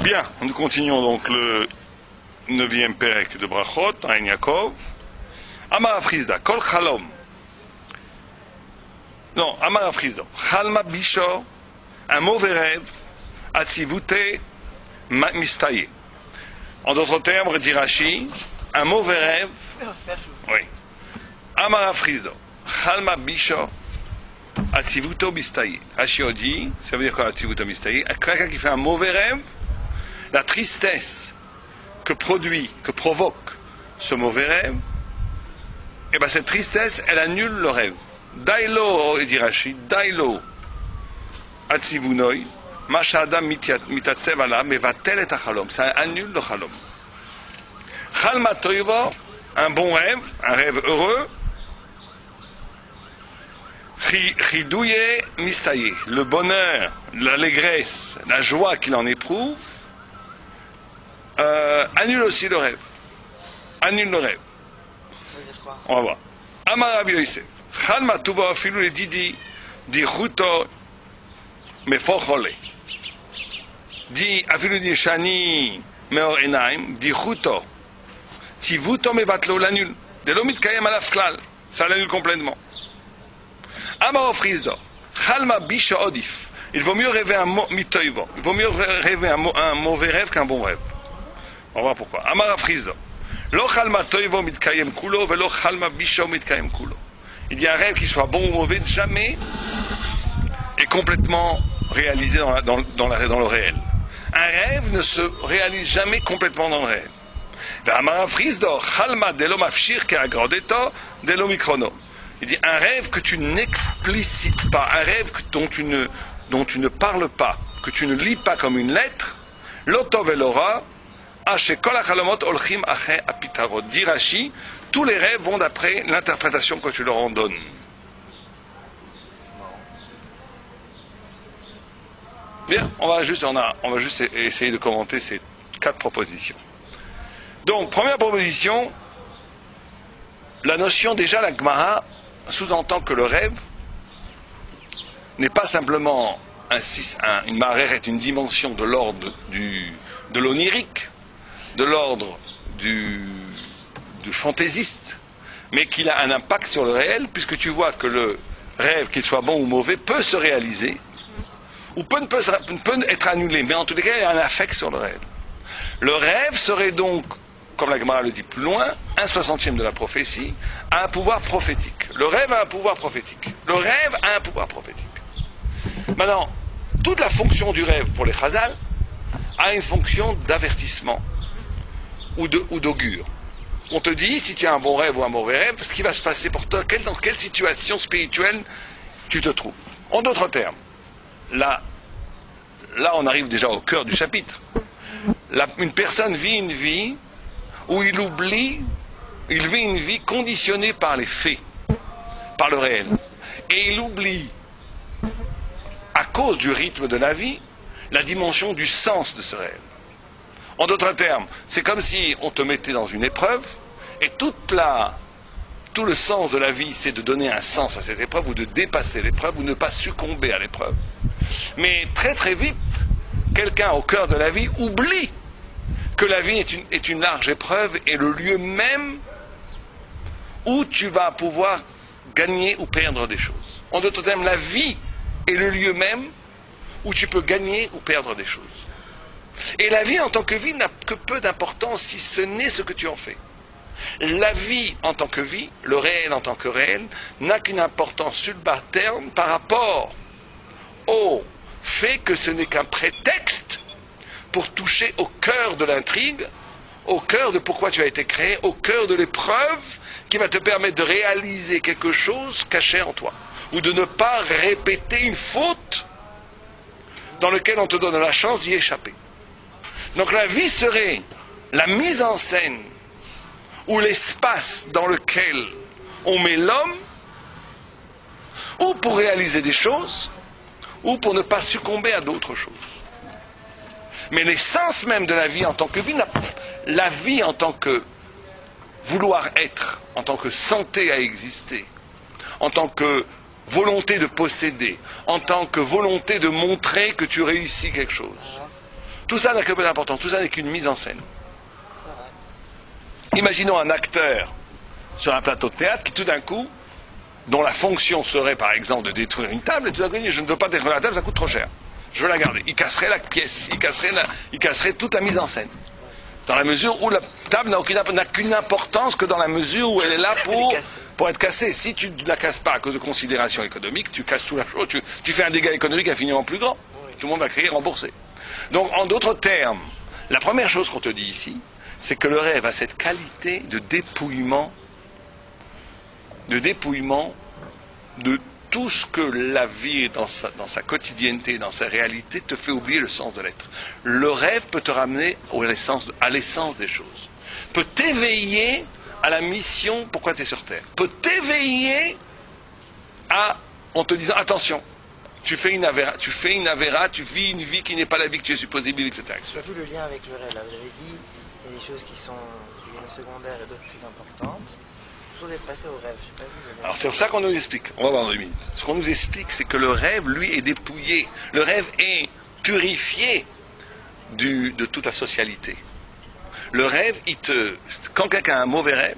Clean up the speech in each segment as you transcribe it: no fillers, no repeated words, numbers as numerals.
Bien, nous continuons donc le 9e Perek de Brachot, dans Yaakov. Amar Afrizda, Kol Chalom. Non, Amar Afrizda, Chalma Bisho, un mauvais rêve, Atzivute Mistaye. En d'autres termes, dit Rashi, un mauvais rêve, oui. Amar Afrizda, Chalma Bisho, Atzivuto Mistaye. Rashi dit, ça veut dire quoi Atzivuto Mistaye? Quelqu'un qui fait un mauvais rêve, la tristesse que provoque ce mauvais rêve, et bien cette tristesse, elle annule le rêve. Dailo, dit Rashi, Dailo, Atzivunoi, Mashadam mitatsev ala, mevatel et achalom. Ça annule le chalom. Chalma toivo, un bon rêve, un rêve heureux, chidouye mistaye, le bonheur, l'allégresse, la joie qu'il en éprouve, annule aussi le rêve. Annule le rêve. Ça veut dire quoi? On va voir. Amar Rabbi Yosef. Chalma tuva afilu le didi di chuto mefochole. Di afilu di shani meor enaim di chuto. Tivuto mevatlo l'annule. De lo mitkayem alaf klal. Ça l'annule complètement. Amar Ofrizdo. Chalma bisha odif. Il vaut mieux rêver un mitoivo. Il vaut mieux rêver un mauvais rêve qu'un bon rêve. On va voir pourquoi. Amar Afrizdo. Lo chalma toivo mitkayem kulo, velo chalma bisho mitkayem kulo. Il y a un rêve qui soit bon ou mauvais, jamais est complètement réalisé dans le réel. Un rêve ne se réalise jamais complètement dans le réel. Amar Afrizdo. Chalma delo mafshir ke agrodeto delo mikrono. Il dit un rêve que tu n'explicites pas, un rêve dont tu ne parles pas, que tu ne lis pas comme une lettre, l'oto velora. Dit Rashi, tous les rêves vont d'après l'interprétation que tu leur en donnes. Bien, on va juste essayer de commenter ces 4 propositions. Donc, première proposition, la notion, déjà la Gemara sous-entend que le rêve n'est pas simplement une marée, une dimension de l'ordre de l'onirique, de l'ordre du fantaisiste, mais qu'il a un impact sur le réel, puisque tu vois que le rêve, qu'il soit bon ou mauvais, peut se réaliser, ou peut être annulé, mais en tous les cas, il y a un affect sur le réel. Le rêve serait donc, comme la Gemara le dit plus loin, 1/60 de la prophétie, a un pouvoir prophétique. Le rêve a un pouvoir prophétique. Le rêve a un pouvoir prophétique. Maintenant, toute la fonction du rêve pour les Chazal a une fonction d'avertissement ou d'augure. On te dit, si tu as un bon rêve ou un mauvais rêve, ce qui va se passer pour toi, dans quelle situation spirituelle tu te trouves. En d'autres termes, là on arrive déjà au cœur du chapitre. Une personne vit une vie où il vit une vie conditionnée par les faits, par le réel. Et il oublie, à cause du rythme de la vie, la dimension du sens de ce réel. En d'autres termes, c'est comme si on te mettait dans une épreuve, et tout le sens de la vie, c'est de donner un sens à cette épreuve, ou de dépasser l'épreuve, ou ne pas succomber à l'épreuve. Mais très très vite, quelqu'un au cœur de la vie oublie que la vie est une large épreuve, et le lieu même où tu vas pouvoir gagner ou perdre des choses. En d'autres termes, la vie est le lieu même où tu peux gagner ou perdre des choses. Et la vie en tant que vie n'a que peu d'importance si ce n'est ce que tu en fais. La vie en tant que vie, le réel en tant que réel, n'a qu'une importance subalterne par rapport au fait que ce n'est qu'un prétexte pour toucher au cœur de l'intrigue, au cœur de pourquoi tu as été créé, au cœur de l'épreuve qui va te permettre de réaliser quelque chose caché en toi, ou de ne pas répéter une faute dans laquelle on te donne la chance d'y échapper. Donc la vie serait la mise en scène ou l'espace dans lequel on met l'homme, ou pour réaliser des choses, ou pour ne pas succomber à d'autres choses. Mais l'essence même de la vie en tant que vie, la vie en tant que vouloir être, en tant que santé à exister, en tant que volonté de posséder, en tant que volonté de montrer que tu réussis quelque chose. Tout ça n'a que peu d'importance, tout ça n'est qu'une mise en scène. Imaginons un acteur sur un plateau de théâtre qui tout d'un coup, dont la fonction serait par exemple de détruire une table, et tout d'un coup il dit je ne veux pas détruire la table, ça coûte trop cher. Je veux la garder. Il casserait la pièce, il casserait toute la mise en scène. Dans la mesure où la table n'a qu'une importance que dans la mesure où elle est là pour être cassée. Si tu ne la casses pas à cause de considérations économiques, tu casses tout la chose, tu fais un dégât économique infiniment plus grand. Tout le monde va crier rembourser. Donc en d'autres termes, la première chose qu'on te dit ici, c'est que le rêve a cette qualité de dépouillement de tout ce que la vie dans sa quotidienneté, dans sa réalité, te fait oublier le sens de l'être. Le rêve peut te ramener à l'essence des choses, peut t'éveiller à la mission pourquoi tu es sur Terre, peut t'éveiller en te disant attention, tu fais une avéra, tu vis une vie qui n'est pas la vie que tu es supposé vivre, etc. Tu as vu le lien avec le rêve, là, vous avez dit, il y a des choses qui deviennent secondaires et d'autres plus importantes. D'être passé au rêve. J'ai pas vu le rêve. Alors c'est pour ça qu'on nous explique. On va voir dans 2 minutes. Ce qu'on nous explique, c'est que le rêve, lui, est dépouillé. Le rêve est purifié de toute la socialité. Le rêve, quand quelqu'un a un mauvais rêve,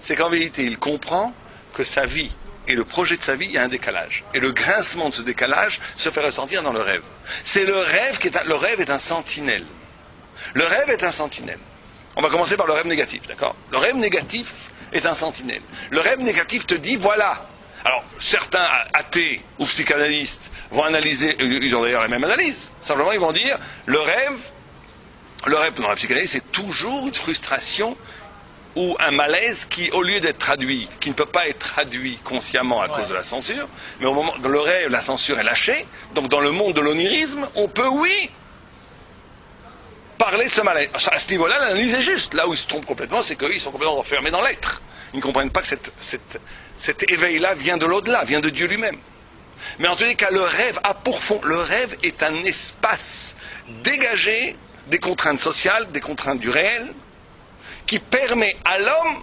c'est qu'en vérité, il comprend que sa vie et le projet de sa vie, il y a un décalage. Et le grincement de ce décalage se fait ressentir dans le rêve. C'est le rêve le rêve est un sentinelle. Le rêve est un sentinelle. On va commencer par le rêve négatif, d'accord ? Le rêve négatif est un sentinelle. Le rêve négatif te dit, voilà. Alors, certains athées ou psychanalystes vont analyser, ils ont d'ailleurs la même analyse. Simplement, ils vont dire, le rêve dans la psychanalyse, c'est toujours une frustration ou un malaise qui, au lieu d'être traduit, qui ne peut pas être traduit consciemment à cause de la censure, mais au moment où le rêve, la censure est lâchée, donc dans le monde de l'onirisme, on peut, oui, parler de ce malaise. À ce niveau-là, l'analyse est juste. Là où ils se trompent complètement, c'est qu'ils sont complètement enfermés dans l'être. Ils ne comprennent pas que cet éveil-là vient de l'au-delà, vient de Dieu lui-même. Mais en tous les cas, le rêve a pour fond, le rêve est un espace dégagé des contraintes sociales, des contraintes du réel, qui permet à l'homme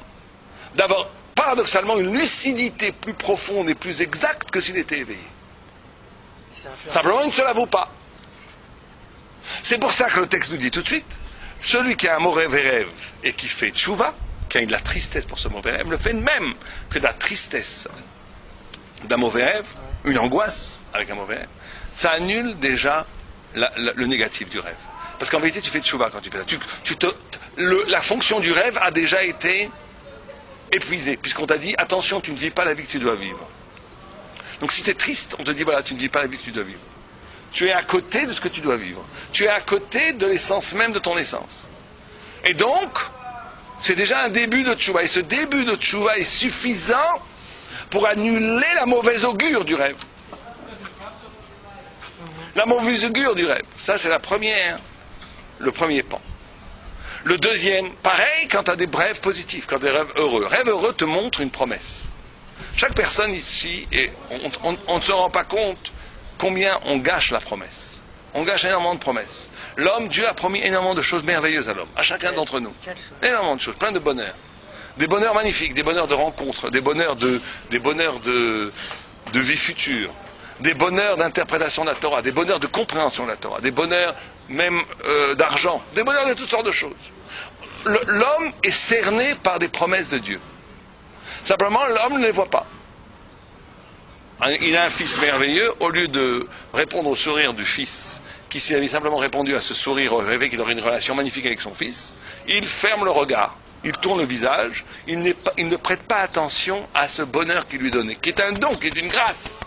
d'avoir paradoxalement une lucidité plus profonde et plus exacte que s'il était éveillé. Simplement, il ne se l'avoue pas. C'est pour ça que le texte nous dit tout de suite, celui qui a un mauvais rêve et qui fait tchouva, qui a eu de la tristesse pour ce mauvais rêve, le fait de même que de la tristesse d'un mauvais rêve, une angoisse avec un mauvais rêve, ça annule déjà le négatif du rêve. Parce qu'en vérité, tu fais tchouva quand tu fais ça. La fonction du rêve a déjà été épuisée, puisqu'on t'a dit, attention, tu ne vis pas la vie que tu dois vivre. Donc si tu es triste, on te dit, voilà, tu ne vis pas la vie que tu dois vivre. Tu es à côté de ce que tu dois vivre. Tu es à côté de l'essence même de ton essence. Et donc, c'est déjà un début de tchouva. Et ce début de tchouva est suffisant pour annuler la mauvaise augure du rêve. La mauvaise augure du rêve. Ça, c'est le premier pan. Le deuxième, pareil quand tu as des rêves positifs, quand tu as des rêves heureux. Rêve heureux te montre une promesse. Chaque personne ici, et on ne se rend pas compte combien on gâche la promesse. On gâche énormément de promesses. L'homme, Dieu a promis énormément de choses merveilleuses à l'homme, à chacun d'entre nous. Énormément de choses, plein de bonheur. Des bonheurs magnifiques, des bonheurs de rencontres, des bonheurs de vie future, des bonheurs d'interprétation de la Torah, des bonheurs de compréhension de la Torah, des bonheurs même d'argent, des bonheurs de toutes sortes de choses. L'homme est cerné par des promesses de Dieu. Simplement, l'homme ne les voit pas. Il a un fils merveilleux, au lieu de répondre au sourire du fils, qui s'il avait simplement répondu à ce sourire, rêvé qu'il aurait une relation magnifique avec son fils, il ferme le regard, il tourne le visage, il ne prête pas attention à ce bonheur qu'il lui donnait, qui est un don, qui est une grâce.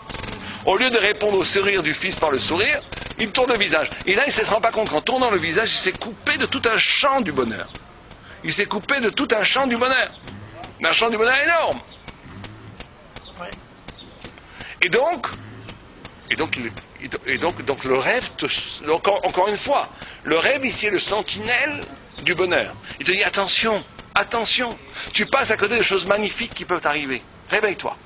Au lieu de répondre au sourire du fils par le sourire, il tourne le visage. Et là, il ne se rend pas compte qu'en tournant le visage, il s'est coupé de tout un champ du bonheur. Il s'est coupé de tout un champ du bonheur. Un champ du bonheur énorme. Et donc le rêve, encore une fois, le rêve ici est le sentinelle du bonheur. Il te dit attention, tu passes à côté de choses magnifiques qui peuvent arriver. Réveille-toi.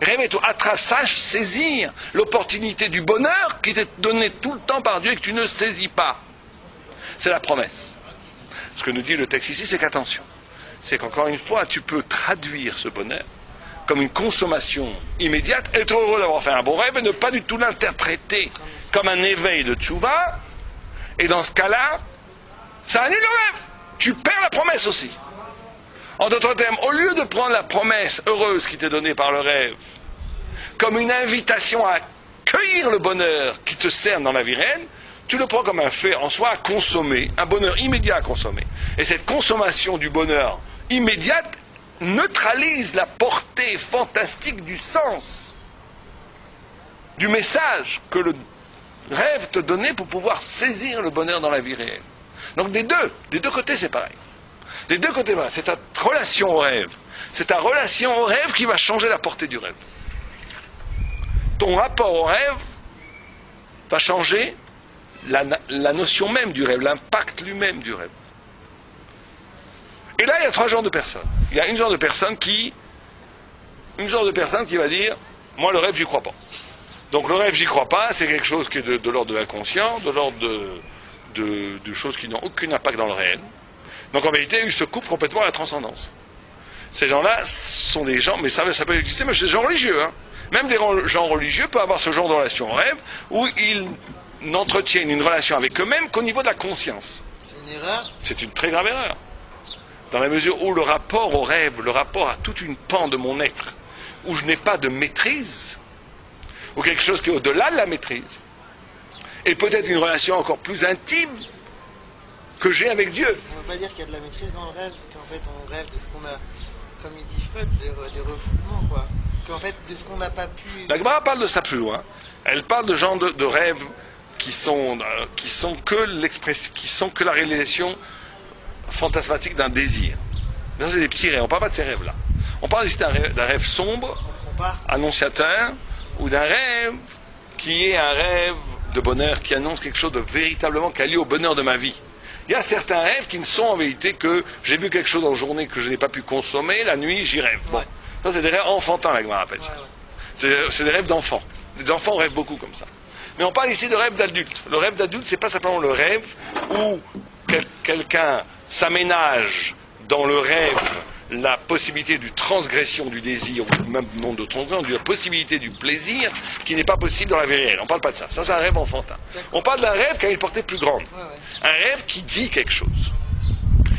Réveille-toi, sache saisir l'opportunité du bonheur qui t'est donné tout le temps par Dieu et que tu ne saisis pas. C'est la promesse. Ce que nous dit le texte ici, c'est qu'attention. C'est qu'encore une fois, tu peux traduire ce bonheur comme une consommation immédiate, être heureux d'avoir fait un bon rêve et ne pas du tout l'interpréter comme un éveil de tchouva, et dans ce cas-là, ça annule le rêve. Tu perds la promesse aussi. En d'autres termes, au lieu de prendre la promesse heureuse qui t'est donnée par le rêve comme une invitation à accueillir le bonheur qui te cerne dans la vie réelle, tu le prends comme un fait en soi à consommer, un bonheur immédiat à consommer. Et cette consommation du bonheur immédiate neutralise la portée fantastique du sens, du message que le rêve te donnait pour pouvoir saisir le bonheur dans la vie réelle. Donc des deux côtés c'est pareil. Des deux côtés, c'est ta relation au rêve. C'est ta relation au rêve qui va changer la portée du rêve. Ton rapport au rêve va changer la notion même du rêve, l'impact lui-même du rêve. Et là, il y a trois genres de personnes. Il y a une genre de personne qui va dire, moi le rêve, j'y crois pas. Donc le rêve, j'y crois pas, c'est quelque chose qui est de l'ordre de l'inconscient, de l'ordre de choses qui n'ont aucun impact dans le réel. Donc en vérité, ils se coupent complètement à la transcendance. Ces gens-là sont des gens, mais ça peut exister, mais c'est des gens religieux. Hein. Même des gens religieux peuvent avoir ce genre de relation au rêve, où ils n'entretiennent une relation avec eux-mêmes qu'au niveau de la conscience. C'est une erreur? C'est une très grave erreur. Dans la mesure où le rapport au rêve, le rapport à toute une pan de mon être, où je n'ai pas de maîtrise, ou quelque chose qui est au-delà de la maîtrise, et peut-être une relation encore plus intime que j'ai avec Dieu. On ne peut pas dire qu'il y a de la maîtrise dans le rêve, qu'en fait on rêve de ce qu'on a, comme il dit Freud, des refoulements, quoi. Qu'en fait, de ce qu'on n'a pas pu... La Gemara parle de ça plus loin. Elle parle de genre de rêves qui sont que la réalisation fantasmatique d'un désir. Ça, c'est des petits rêves. On ne parle pas de ces rêves-là. On parle ici d'un rêve sombre, annonciateur, ou d'un rêve qui est un rêve de bonheur, qui annonce quelque chose de véritablement qui a lieu au bonheur de ma vie. Il y a certains rêves qui ne sont en vérité que j'ai vu quelque chose en journée que je n'ai pas pu consommer, la nuit j'y rêve. Bon. Ça c'est des rêves enfantins, la Gemara appelle ça. C'est des rêves d'enfants. Les enfants rêvent beaucoup comme ça. Mais on parle ici de rêve d'adulte. Le rêve d'adulte, c'est pas simplement le rêve où quelqu'un s'aménage dans le rêve la possibilité du transgression du désir, ou même non de transgression, de la possibilité du plaisir qui n'est pas possible dans la vie réelle. On ne parle pas de ça. Ça, c'est un rêve enfantin. On parle d'un rêve qui a une portée plus grande. Un rêve qui dit quelque chose.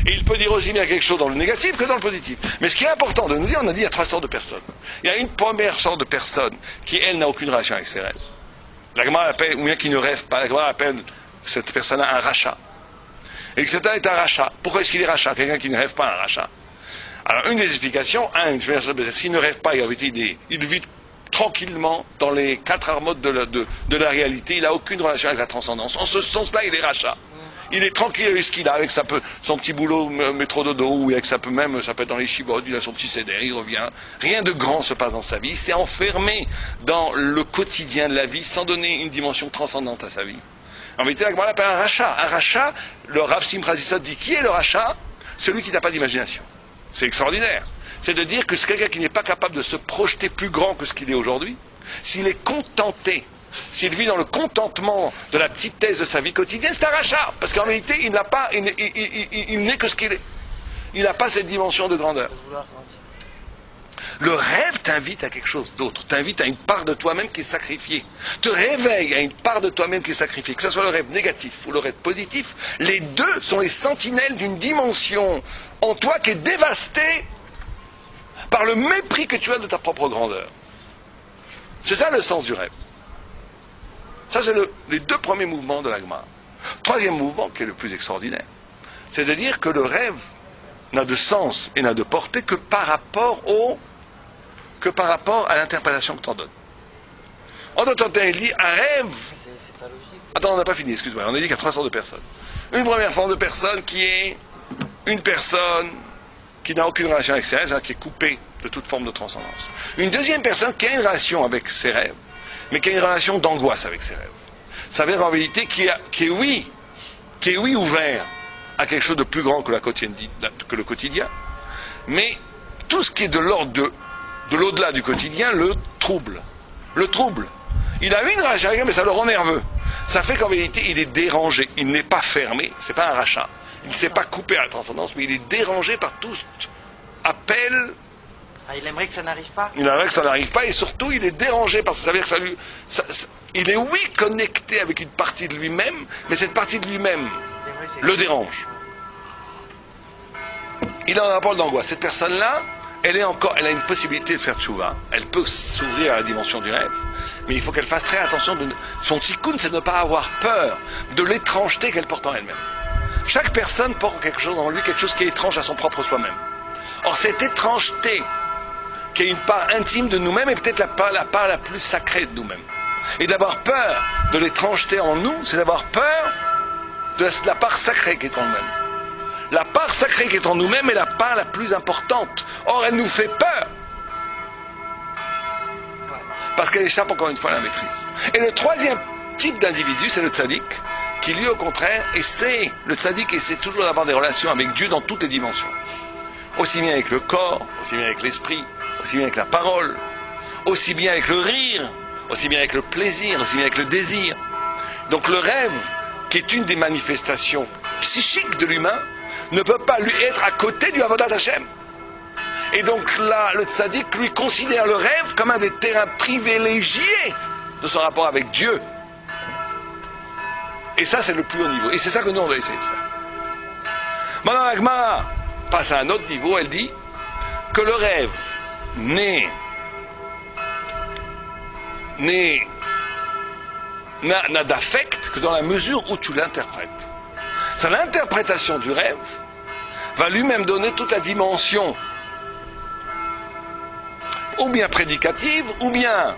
Et il peut dire aussi bien quelque chose dans le négatif que dans le positif. Mais ce qui est important de nous dire, on a dit il y a trois sortes de personnes. Il y a une première sorte de personne qui, elle, n'a aucune relation avec ses rêves. La Gemara appelle, ou bien qui ne rêve pas, la Gemara appelle cette personne-là un rachat. Et que cet homme est un rachat. Pourquoi est-ce qu'il est rachat? Quelqu'un qui ne rêve pas un rachat. Alors, une des explications, s'il ne rêve pas, il vit tranquillement dans les quatre armotes de la réalité, il n'a aucune relation avec la transcendance. En ce sens-là, il est rachat. Il est tranquille avec ce qu'il a, avec son petit boulot métro dodo, ou avec ça peut être dans les chibodes, il a son petit céder, il revient. Rien de grand se passe dans sa vie, il s'est enfermé dans le quotidien de la vie sans donner une dimension transcendante à sa vie. En vérité, la Gemara l'appelle un rachat. Un rachat, le Rav Simcha Zissot dit qui est le rachat? Celui qui n'a pas d'imagination. C'est extraordinaire. C'est de dire que c'est quelqu'un qui n'est pas capable de se projeter plus grand que ce qu'il est aujourd'hui. S'il est contenté, s'il vit dans le contentement de la petitesse de sa vie quotidienne, c'est un rachat. Parce qu'en réalité, il n'est que ce qu'il est. Il n'a pas cette dimension de grandeur. Le rêve t'invite à quelque chose d'autre, t'invite à une part de toi-même qui est sacrifiée, te réveille à une part de toi-même qui est sacrifiée, que ce soit le rêve négatif ou le rêve positif, les deux sont les sentinelles d'une dimension en toi qui est dévastée par le mépris que tu as de ta propre grandeur. C'est ça le sens du rêve. Ça c'est les deux premiers mouvements de la Gemara. Troisième mouvement, qui est le plus extraordinaire, c'est de dire que le rêve n'a de sens et n'a de portée que par rapport à l'interprétation que tu en donnes. En d'autres termes, il dit un rêve. C'est pas logique. Attends, on n'a pas fini, excuse-moi. On a dit qu'il y a trois sortes de personnes. Une première forme de personne qui est une personne qui n'a aucune relation avec ses rêves, qui est coupée de toute forme de transcendance. Une deuxième personne qui a une relation avec ses rêves, mais qui a une relation d'angoisse avec ses rêves. Ça veut dire en vérité qui est oui ouvert à quelque chose de plus grand que le quotidien, mais tout ce qui est de l'ordre de l'au-delà du quotidien le trouble. Il a une relation avec elle, mais ça le rend nerveux. Ça fait qu'en vérité, il est dérangé. Il n'est pas fermé, c'est pas un rachat. Il ne s'est pas coupé à la transcendance, mais il est dérangé par tout appel Ah, il aimerait que ça n'arrive pas. Il aimerait que ça n'arrive pas, et surtout il est dérangé parce que ça veut dire que il est oui connecté avec une partie de lui-même, mais cette partie de lui-même le dérange. Il a un rapport d'angoisse. Cette personne-là, elle a une possibilité de faire tchouva. Elle peut s'ouvrir à la dimension du rêve, mais il faut qu'elle fasse très attention. Son tikkun, c'est de ne pas avoir peur de l'étrangeté qu'elle porte en elle-même. Chaque personne porte quelque chose en lui, quelque chose qui est étrange à son propre soi-même. Or, cette étrangeté, qui est une part intime de nous-mêmes, est peut-être la part la plus sacrée de nous-mêmes. Et d'avoir peur de l'étrangeté en nous, c'est d'avoir peur de la part sacrée qui est en nous-mêmes. La part sacrée qui est en nous-mêmes est la part la plus importante. Or, elle nous fait peur. Parce qu'elle échappe encore une fois à la maîtrise. Et le troisième type d'individu, c'est le tzaddik, qui lui, au contraire, le tzaddik essaie toujours d'avoir des relations avec Dieu dans toutes les dimensions. Aussi bien avec le corps, aussi bien avec l'esprit, aussi bien avec la parole, aussi bien avec le rire, aussi bien avec le plaisir, aussi bien avec le désir. Donc le rêve, qui est une des manifestations psychiques de l'humain, ne peut pas lui être à côté du Avodat Hashem. Et donc là, le tzaddik, lui, considère le rêve comme un des terrains privilégiés de son rapport avec Dieu. Et ça, c'est le plus haut niveau. Et c'est ça que nous, on doit essayer de faire. Maintenant, la Gemara passe à un autre niveau. Elle dit que le rêve n'a d'affect que dans la mesure où tu l'interprètes. C'est l'interprétation du rêve va lui-même donner toute la dimension ou bien prédicative, ou bien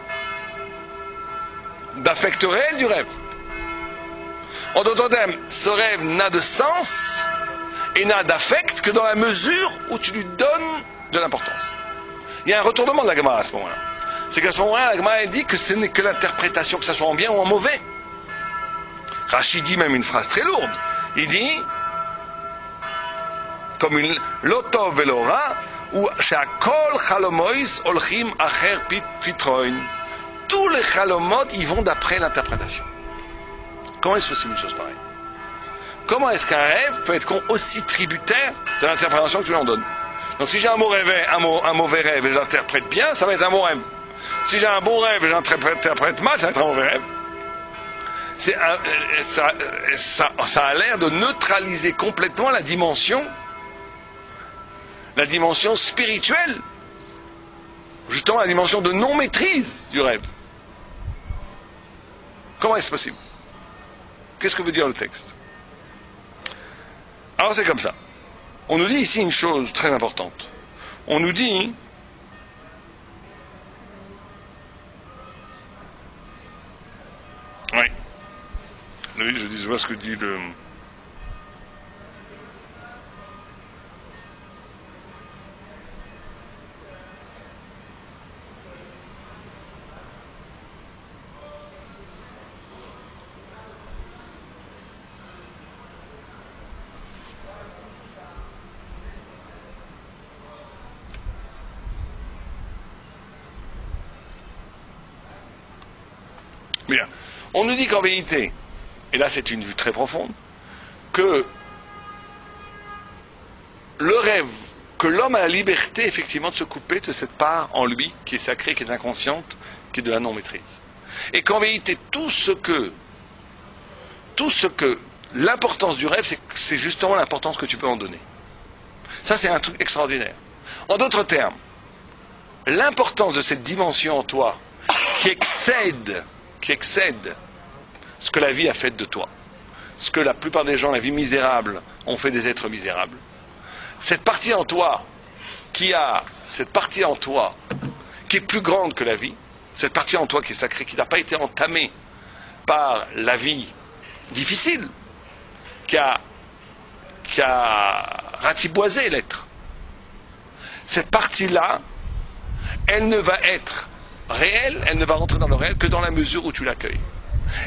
d'affect réel du rêve. En d'autres termes, ce rêve n'a de sens et n'a d'affect que dans la mesure où tu lui donnes de l'importance. Il y a un retournement de la Gemara à ce moment-là. C'est qu'à ce moment-là, la Gemara dit que ce n'est que l'interprétation, que ce soit en bien ou en mauvais. Rashi dit même une phrase très lourde. Il dit, comme une lotov velora, ou shakol chalomois olchim acher pitroin. Tous les chalomot, ils vont d'après l'interprétation. Comment est-ce que c'est une chose pareille? Comment est-ce qu'un rêve peut être aussi tributaire de l'interprétation que tu lui en donnes? Donc si j'ai un mauvais rêve et je l'interprète bien, ça va être un bon rêve. Si j'ai un bon rêve et je l'interprète mal, ça va être un mauvais rêve. Ça a l'air de neutraliser complètement la dimension spirituelle, justement la dimension de non-maîtrise du rêve. Comment est-ce possible? Qu'est-ce que veut dire le texte? Alors c'est comme ça. On nous dit ici une chose très importante. On nous dit oui. Oui, je vois ce que dit le... Bien. On nous dit qu'en vérité, et là c'est une vue très profonde, que le rêve, que l'homme a la liberté effectivement de se couper de cette part en lui qui est sacrée, qui est inconsciente, qui est de la non-maîtrise. Et qu'en vérité, tout ce que l'importance du rêve, c'est justement l'importance que tu peux en donner. Ça c'est un truc extraordinaire. En d'autres termes, l'importance de cette dimension en toi qui excède ce que la vie a fait de toi, ce que la plupart des gens, la vie misérable, ont fait des êtres misérables. Cette partie en toi qui est plus grande que la vie, cette partie en toi qui est sacrée, qui n'a pas été entamée par la vie difficile, qui a ratiboisé l'être. Cette partie-là, elle ne va être réelle, elle ne va rentrer dans le réel que dans la mesure où tu l'accueilles.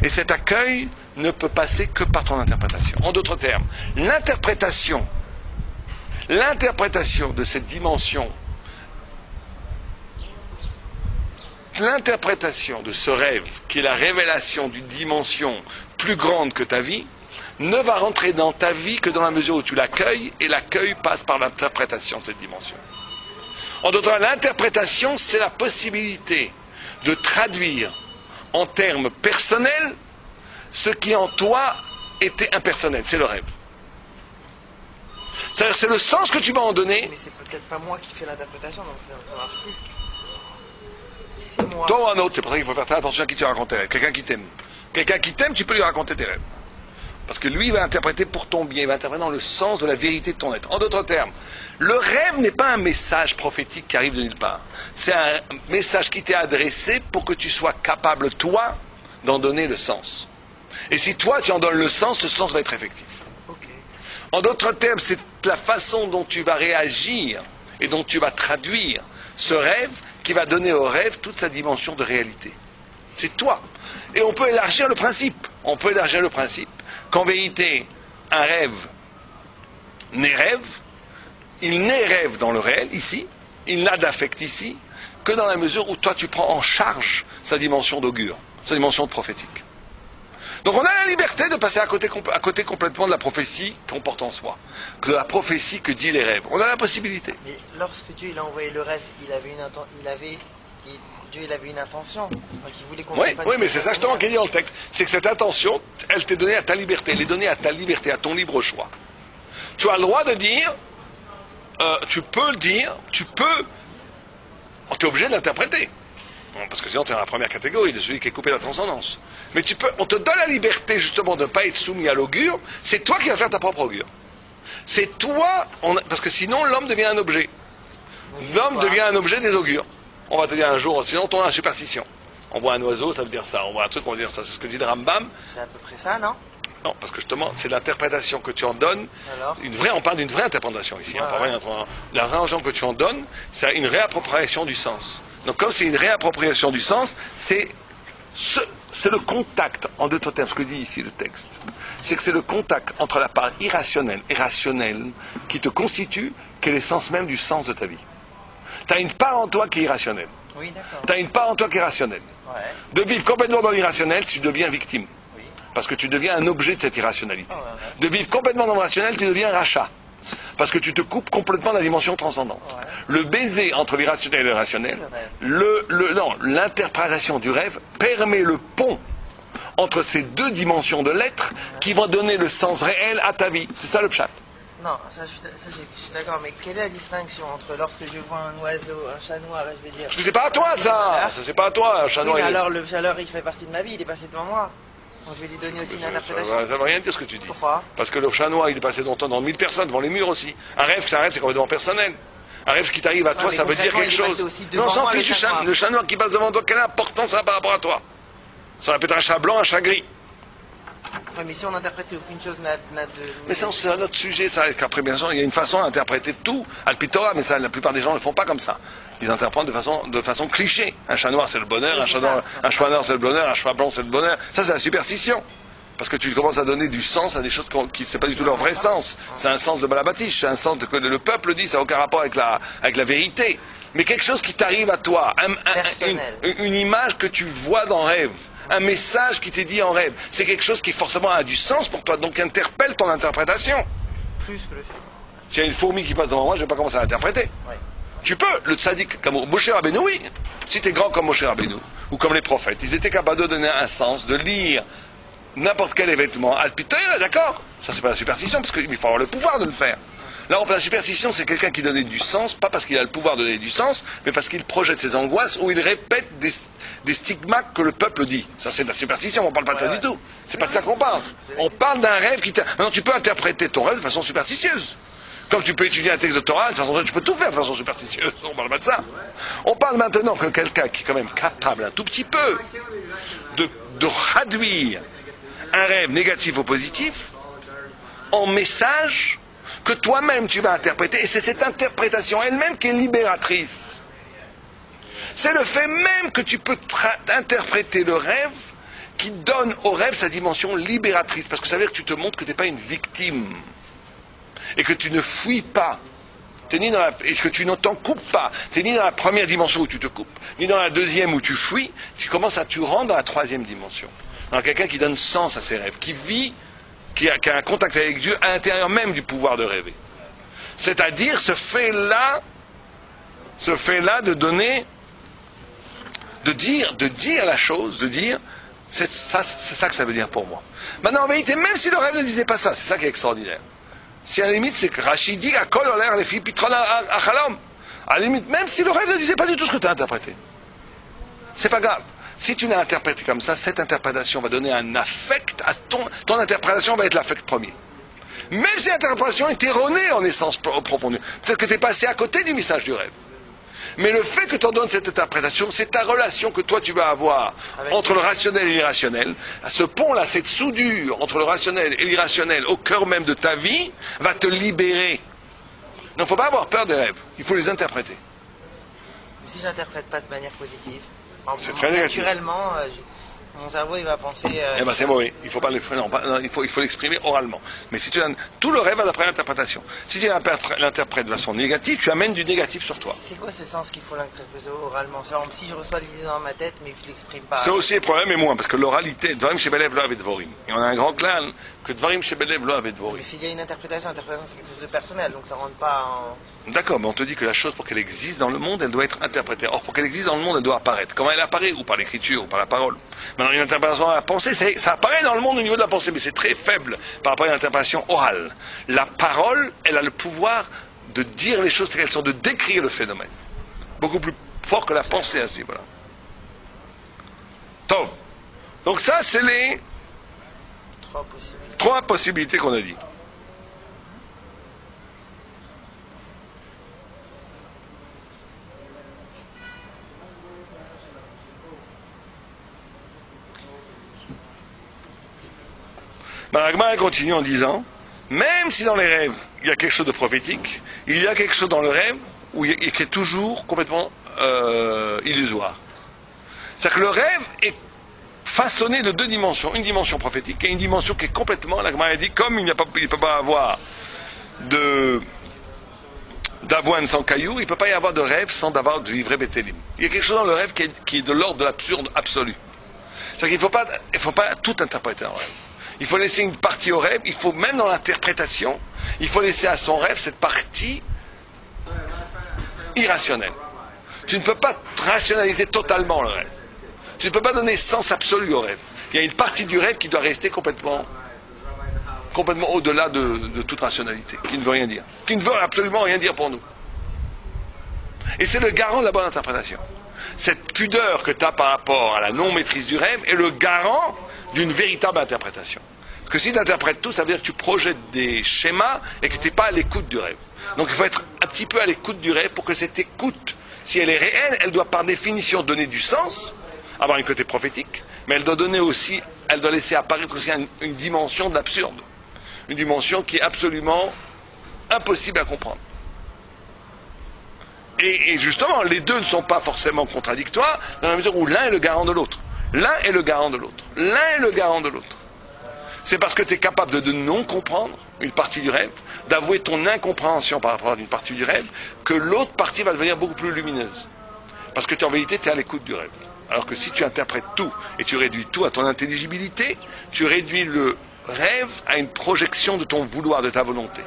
Et cet accueil ne peut passer que par ton interprétation. En d'autres termes, l'interprétation de cette dimension, l'interprétation de ce rêve, qui est la révélation d'une dimension plus grande que ta vie, ne va rentrer dans ta vie que dans la mesure où tu l'accueilles, et l'accueil passe par l'interprétation de cette dimension. En d'autres termes, l'interprétation, c'est la possibilité de traduire en termes personnels ce qui en toi était impersonnel, c'est le rêve. C'est-à-dire c'est le sens que tu vas en donner. Mais c'est peut-être pas moi qui fais l'interprétation, donc ça marche plus. Si c'est moi. Toi ou un autre, c'est pour ça qu'il faut faire très attention à qui tu racontes tes rêves. Quelqu'un qui t'aime. Quelqu'un qui t'aime, tu peux lui raconter tes rêves. Parce que lui, il va interpréter pour ton bien, il va interpréter dans le sens de la vérité de ton être. En d'autres termes, le rêve n'est pas un message prophétique qui arrive de nulle part. C'est un message qui t'est adressé pour que tu sois capable, toi, d'en donner le sens. Et si toi, tu en donnes le sens, ce sens va être effectif. Okay. En d'autres termes, c'est la façon dont tu vas réagir et dont tu vas traduire ce rêve qui va donner au rêve toute sa dimension de réalité. C'est toi. Et on peut élargir le principe. On peut élargir le principe qu'en vérité, un rêve n'est rêve, il n'est rêve dans le réel, ici, il n'a d'affect ici, que dans la mesure où toi tu prends en charge sa dimension d'augure, sa dimension de prophétique. Donc on a la liberté de passer à côté complètement de la prophétie qu'on porte en soi, de la prophétie que dit les rêves. On a la possibilité. Mais lorsque Dieu il a envoyé le rêve, Dieu il avait une intention. Donc il voulait qu'on Oui, mais c'est ça justement qui est dit dans le texte. C'est que cette intention, elle t'est donnée à ta liberté. Elle est donnée à ta liberté, à ton libre choix. Tu as le droit de dire, tu peux le dire, on est obligé de l'interpréter. Parce que sinon tu es dans la première catégorie, de celui qui est coupé de la transcendance. Mais on te donne la liberté justement de ne pas être soumis à l'augure. C'est toi qui vas faire ta propre augure. C'est toi, parce que sinon l'homme devient un objet. L'homme devient un objet des augures. On va te dire un jour, sinon on tombe dans la superstition. On voit un oiseau, ça veut dire ça. On voit un truc, on va dire ça. C'est ce que dit le Rambam. C'est à peu près ça, non? Non, parce que justement, c'est l'interprétation que tu en donnes. Alors on parle d'une vraie interprétation ici. La interprétation que tu en donnes, c'est une réappropriation du sens. Donc comme c'est une réappropriation du sens, c'est le contact, en d'autres termes, ce que dit ici le texte. C'est que c'est le contact entre la part irrationnelle et rationnelle qui te constitue, qui est l'essence même du sens de ta vie. Tu as une part en toi qui est irrationnelle. Oui, d'accord. Tu as une part en toi qui est rationnelle. Ouais. De vivre complètement dans l'irrationnel, tu deviens victime. Oui. Parce que tu deviens un objet de cette irrationalité. Oh, ouais. De vivre complètement dans le rationnel, tu deviens un rachat. Parce que tu te coupes complètement de la dimension transcendante. Ouais. Le baiser entre l'irrationnel et le rationnel, l'interprétation du rêve permet le pont entre ces deux dimensions de l'être qui vont donner le sens réel à ta vie. C'est ça le pshat. Non, ça je suis d'accord, mais quelle est la distinction entre lorsque je vois un oiseau, un chat noir, là je vais dire... Parce que c'est pas à toi ça. Ça c'est pas à toi, un chat noir. Oui, mais alors le chaleur il fait partie de ma vie, il est passé devant moi. Donc je vais lui donner aussi une interprétation. Ça veut rien dire ce que tu dis. Pourquoi? Parce que le chat noir, il est passé devant 1000 personnes, devant les murs aussi. Un rêve, c'est complètement personnel. Un rêve qui t'arrive à toi, ça veut dire quelque chose. Non, on s'en fiche, le chat noir qui passe devant toi, quelle importance ça a par rapport à toi? Ça va peut-être un chat blanc, un chat gris. Oui, mais si on n'interprète aucune chose n'a de... Mais ça, c'est un autre sujet, ça. Qu'après, bien sûr, il y a une façon d'interpréter tout, Alpitora, mais ça, la plupart des gens ne le font pas comme ça. Ils interprètent de façon cliché. Un chat noir, c'est le bonheur, Oui, un cheval noir, c'est le bonheur, un cheval blanc, c'est le bonheur. Ça, c'est la superstition. Parce que tu commences à donner du sens à des choses qui c'est pas du tout leur vrai sens. C'est un sens de balabatiche, c'est un sens que le peuple dit, ça n'a aucun rapport avec la vérité. Mais quelque chose qui t'arrive à toi, une image que tu vois dans rêve, un message qui t'est dit en rêve, c'est quelque chose qui forcément a du sens pour toi, donc interpelle ton interprétation. Plus que le film. S'il y a une fourmi qui passe devant moi, je ne vais pas commencer à l'interpréter. Oui. Tu peux, le tzaddik, comme Moshe Rabbeinu, oui. Si tu es grand comme Moshe Rabbeinu, ou comme les prophètes, ils étaient capables de donner un sens, de lire n'importe quel événement. Alpitoïa, d'accord? Ça, c'est pas la superstition, parce qu'il faut avoir le pouvoir de le faire. Là, la superstition, c'est quelqu'un qui donnait du sens, pas parce qu'il a le pouvoir de donner du sens, mais parce qu'il projette ses angoisses ou il répète des stigmates que le peuple dit. Ça, c'est de la superstition, on ne parle pas de ça du tout. C'est pas de ça qu'on parle. On parle d'un rêve qui... Maintenant, tu peux interpréter ton rêve de façon superstitieuse. Comme tu peux étudier un texte de Torah, tu peux tout faire de façon superstitieuse. On ne parle pas de ça. On parle maintenant que quelqu'un qui est quand même capable un tout petit peu de traduire un rêve négatif ou positif en message que toi-même tu vas interpréter, et c'est cette interprétation elle-même qui est libératrice. C'est le fait même que tu peux interpréter le rêve qui donne au rêve sa dimension libératrice, parce que ça veut dire que tu te montres que tu n'es pas une victime, et que tu ne fuis pas, et que tu ne t'en coupes pas. Tu n'es ni dans la première dimension où tu te coupes, ni dans la deuxième où tu fuis, tu commences à te rendre dans la troisième dimension. Alors quelqu'un qui donne sens à ses rêves, qui vit, qui a un contact avec Dieu à l'intérieur même du pouvoir de rêver. C'est-à-dire, ce fait-là Ce fait-là de donner, de dire la chose, de dire, c'est ça que ça veut dire pour moi. Maintenant, en vérité, même si le rêve ne disait pas ça, c'est ça qui est extraordinaire. Si à la limite, c'est que Rachid dit, Akol olair les filles pitron achalom. À la limite, même si le rêve ne disait pas du tout ce que tu as interprété. C'est pas grave. Si tu l'as interprété comme ça, cette interprétation va donner un affect à ton interprétation va être l'affect premier. Même si l'interprétation est erronée en essence profonde. Peut-être que tu es passé à côté du message du rêve. Mais le fait que tu en donnes cette interprétation, c'est ta relation que toi tu vas avoir entre le rationnel et l'irrationnel. Ce pont-là, cette soudure entre le rationnel et l'irrationnel au cœur même de ta vie, va te libérer. Donc il ne faut pas avoir peur des rêves, il faut les interpréter. Si j'interprète pas de manière positive, c'est très négatif. Naturellement, mon cerveau il va penser... Eh ben c'est mauvais, il faut pas l'exprimer, il faut l'exprimer oralement. Mais si tu as tout le rêve va d'après l'interprétation. Si tu l'interprètes de façon négative, tu amènes du négatif sur toi. C'est quoi ce sens qu'il faut l'interpréter oralement? Si je reçois l'idée dans ma tête, mais je l'exprime pas. C'est aussi le problème, et moins, parce que l'oralité, Dvarim Shebelev lo avet dvorim. Et on a un grand clan que Dvarim Shebelev lo avet dvorim. Mais s'il y a une interprétation, c'est quelque chose de personnel, donc ça rentre pas en... D'accord, mais on te dit que la chose, pour qu'elle existe dans le monde, elle doit être interprétée. Or, pour qu'elle existe dans le monde, elle doit apparaître. Comment elle apparaît? Ou par l'écriture, ou par la parole. Maintenant, une interprétation à la pensée, ça apparaît dans le monde au niveau de la pensée, mais c'est très faible par rapport à une interprétation orale. La parole, elle a le pouvoir de dire les choses telles qu'elles sont, de décrire le phénomène. Beaucoup plus fort que la pensée à ce niveau-là. Donc ça, c'est les trois possibilités qu'on a dit. Maragma continue en disant, même si dans les rêves, il y a quelque chose de prophétique, il y a quelque chose dans le rêve qui est toujours complètement illusoire. C'est-à-dire que le rêve est façonné de deux dimensions, une dimension prophétique et une dimension qui est complètement, la Gemara dit, comme il ne peut pas avoir d'avoine sans caillou, il ne peut pas y avoir de rêve sans d'avoir de vivre Bétélim. Il y a quelque chose dans le rêve qui est de l'ordre de l'absurde absolu. C'est-à-dire qu'il ne faut pas tout interpréter en rêve. Il faut laisser une partie au rêve, il faut même dans l'interprétation, il faut laisser à son rêve cette partie irrationnelle. Tu ne peux pas rationaliser totalement le rêve. Tu ne peux pas donner sens absolu au rêve. Il y a une partie du rêve qui doit rester complètement au-delà de toute rationalité, qui ne veut rien dire, qui ne veut absolument rien dire pour nous. Et c'est le garant de la bonne interprétation. Cette pudeur que tu as par rapport à la non-maîtrise du rêve est le garant d'une véritable interprétation. Parce que si tu interprètes tout, ça veut dire que tu projettes des schémas et que tu n'es pas à l'écoute du rêve. Donc il faut être un petit peu à l'écoute du rêve pour que cette écoute, si elle est réelle, elle doit par définition donner du sens, avoir un côté prophétique, mais elle doit laisser apparaître aussi une dimension de l'absurde. Une dimension qui est absolument impossible à comprendre. Et justement, les deux ne sont pas forcément contradictoires, dans la mesure où l'un est le garant de l'autre. L'un est le garant de l'autre. L'un est le garant de l'autre. C'est parce que tu es capable de non comprendre une partie du rêve, d'avouer ton incompréhension par rapport à une partie du rêve, que l'autre partie va devenir beaucoup plus lumineuse. Parce que en vérité, tu es à l'écoute du rêve. Alors que si tu interprètes tout et tu réduis tout à ton intelligibilité, tu réduis le rêve à une projection de ton vouloir, de ta volonté.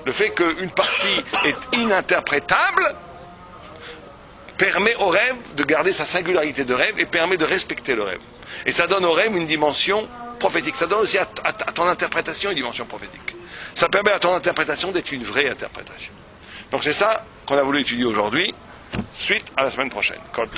Le fait qu'une partie est ininterprétable permet au rêve de garder sa singularité de rêve et permet de respecter le rêve. Et ça donne au rêve une dimension prophétique. Ça donne aussi à ton interprétation une dimension prophétique. Ça permet à ton interprétation d'être une vraie interprétation. Donc c'est ça qu'on a voulu étudier aujourd'hui. Suite à la semaine prochaine. Code.